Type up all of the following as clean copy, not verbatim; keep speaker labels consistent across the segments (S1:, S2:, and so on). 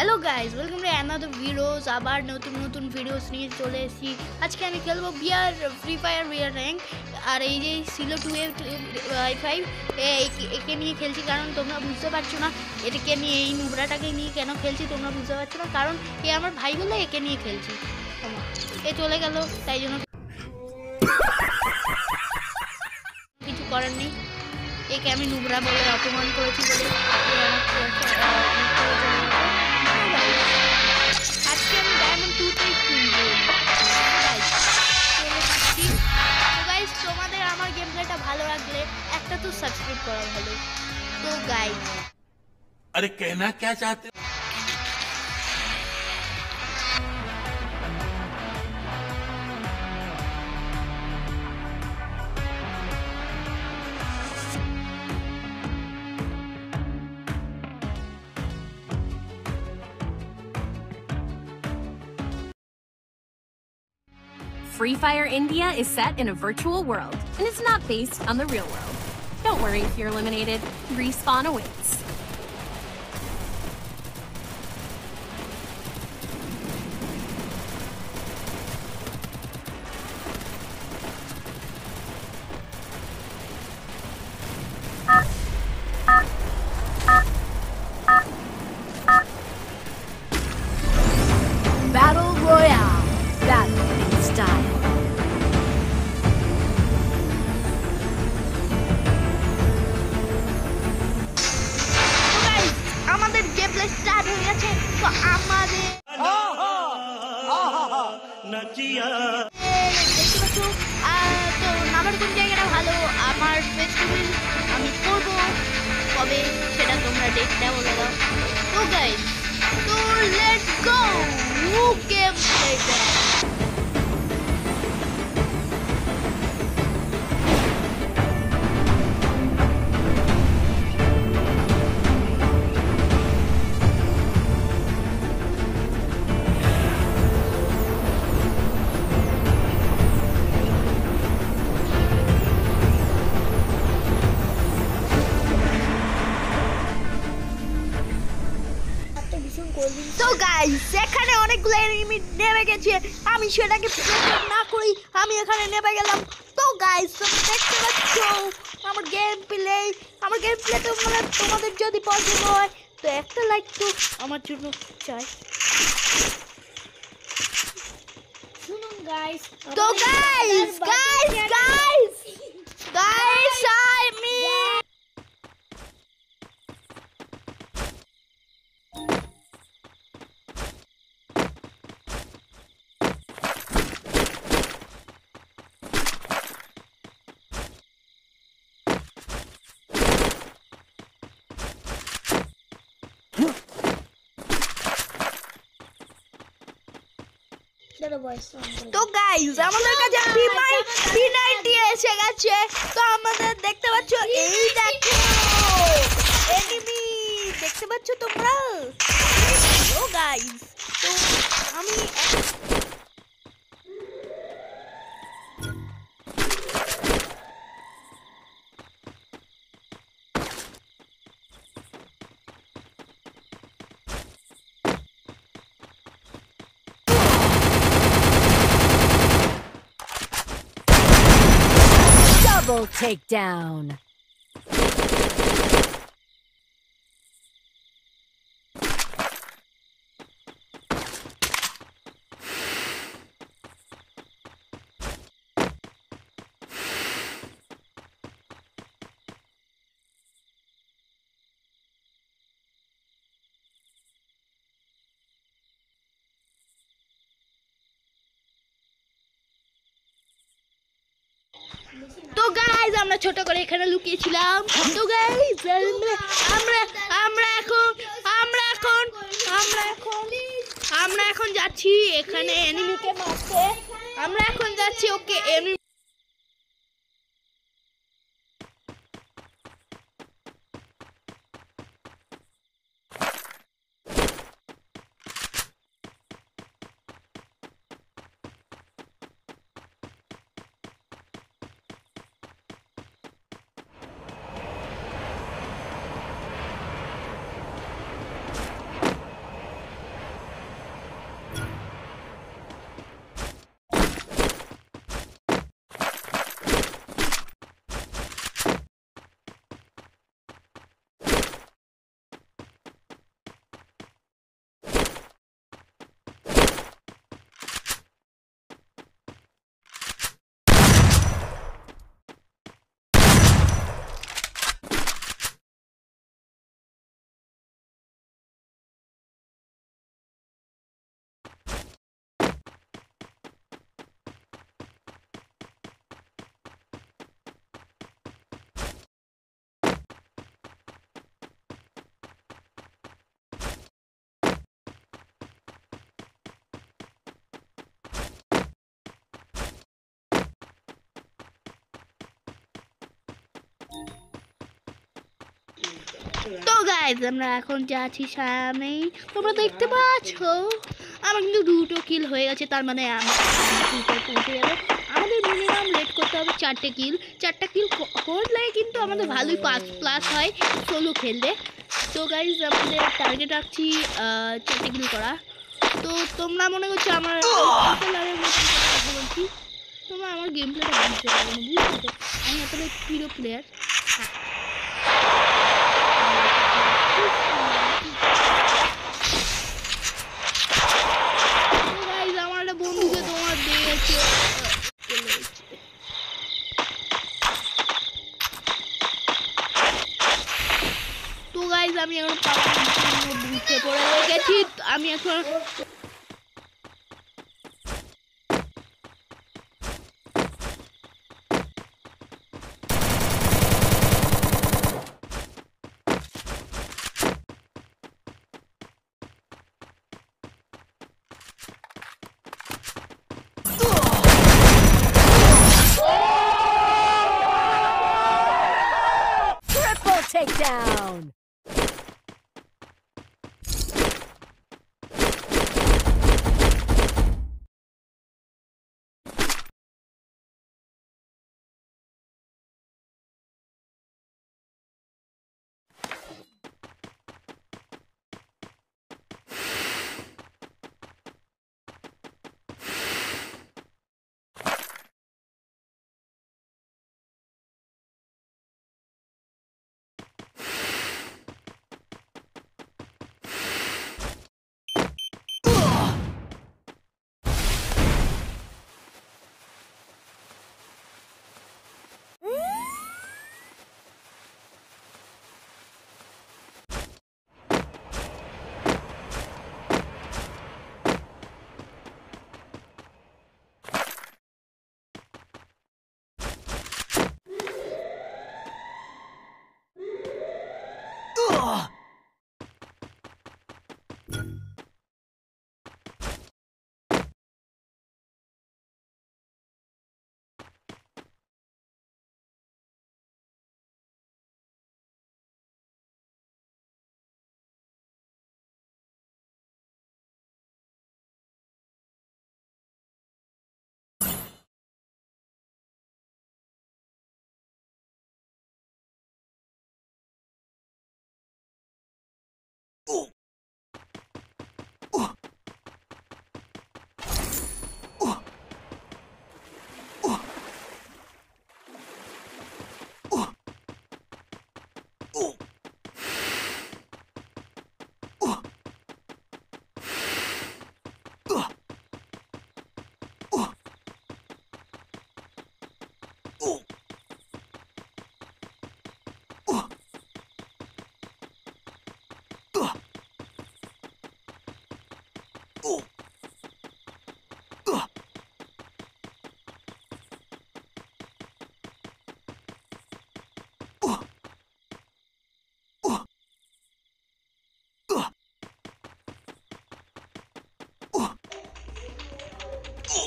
S1: Hello guys, welcome to another videos. আবার নতুন videos নিয়ে চলে এসেছি। আজকে আমি খেলবো ফ্রি ফায়ার বিয়ার র্যাঙ্ক। আর এই যে সিলো 2.5 একে নিয়ে খেলছি, কারণ তোমরা বুঝতে পারছো না এটাকে নিয়ে, এই নুবরাটাকে নিয়ে কেন খেলছি তোমরা বুঝতে পারছো না, কারণ এ আমার ভাই বলে একে নিয়ে খেলছি। এ চলে গেল, তাই জন্য কিছু করার নেই। একে আমি নুবরা বলে অপমান করেছি বলে আজকে আমি ডায়মন্ড 2-তে কিনবো। তো গাইস, তোমাদের আমার গেম প্লেটা ভালো লাগলে একটা তো সাবস্ক্রাইব করা ভালো। তো গাইস,
S2: अरे कहना क्या चाहते हो?
S3: Free Fire India is set in a virtual world and is not based on the real world. Don't worry if you're eliminated, respawn awaits.
S4: Battle Royale. Battle in style.
S1: আমাদের game play start হয়ে গেছে। তো আমাদের দেখতে পাচ্ছ, তো আমার কোন জায়গাটা ভালো, আমার ফেস্টিভ্যাল আমি করবো, তবে সেটা তোমরা দেখতে বলে দাও। তো গাইস, তো লেটস গো গেম প্লে। তো গাইস, এখানে অনেকগুলো এনিমি নেমে গেছে, আমি সেটাকে প্রেসার না করি আমি এখানে নেমে গেলাম। তো গাইস, তোমরা দেখতে পাচ্ছ আমার গেম প্লে তোমাদের যদি পছন্দ হয় তো একটা লাইক তো আমার জন্য চাই। শুনুন গাইস, তো গাইস আমি তো গাইস, আমাদের কাছে P90 এসে গেছে। তো আমাদের দেখতে পাচ্ছ, এই দেখো এনিমি, দেখতে পাচ্ছ তোমরা। ও গাইস, তো আমি
S4: Double takedown.
S1: তো গাইস, আমরা ছোট করে এখানে লুকিয়েছিলাম। তো গাইস, আমরা এখন যাচ্ছি এখানে এনিমিকে মারতে। আমরা এখন যাচ্ছি ওকে এনিমি তো গাইজ আমরা এখন যাচ্ছি সামনে, তোমরা দেখতে পাচ্ছ আমার কিন্তু 2টো কিল হয়ে গেছে, তার মানে পৌঁছে যাবে। আমাদের মিনিমাম লেট করতে হবে 4টে কিল। 4টা কিল করলে কিন্তু আমাদের ভালোই প্লাস হয় সোলো খেললে। তো গাইজ আমাদের টার্গেট রাখছি 4টে কিল করা। তো তোমরা মনে করছো আমার কথা বলছি, তোমরা আমার গেম প্লেটা বুঝতে পারবে না, বুঝতে তো আমি এতটা প্রিয় প্লেয়ার। আমার একটা বন্ধুকে তোমার দিয়েছে। তো গাইজ আমি এখন বুঝতে পড়ে গেছি, আমি এখন
S4: Triple takedown.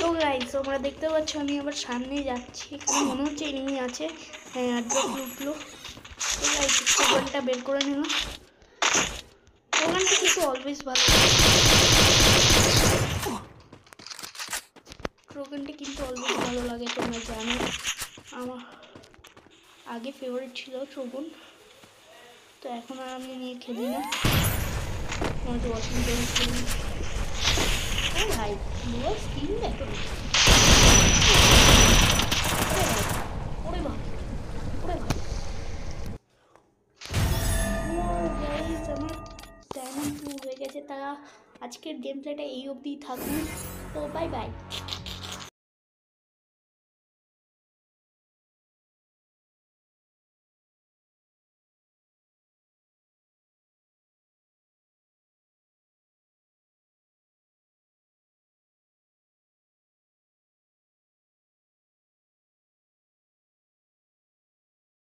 S1: তো গাইস তোমরা দেখতে পাচ্ছ আমি আবার সামনে যাচ্ছি, এখানে মনে হচ্ছে এনিমি আছে। হ্যাঁ অ্যাড্রেস উঠলো। তো গাইস স্লোগানটা বের করে নিলাম। স্লোগানটা কিন্তু অলওয়েজ ভালো, স্লোগানটা কিন্তু অলওয়েজ ভালো লাগে, তোমরা জানো আমার আগে ফেভারিট ছিল ট্রোগন, তো এখন আর আমি নিয়ে খেলি না। আমার তো অসুবিধা হচ্ছে ভাই স্কিন দেখো, ওরে ভাই ওরে ভাই আমার ডায়মন্ড 2 হয়ে গেছে। তারা আজকের গেম প্লেটা এই অবধি থাকুন, তো বাই বাই।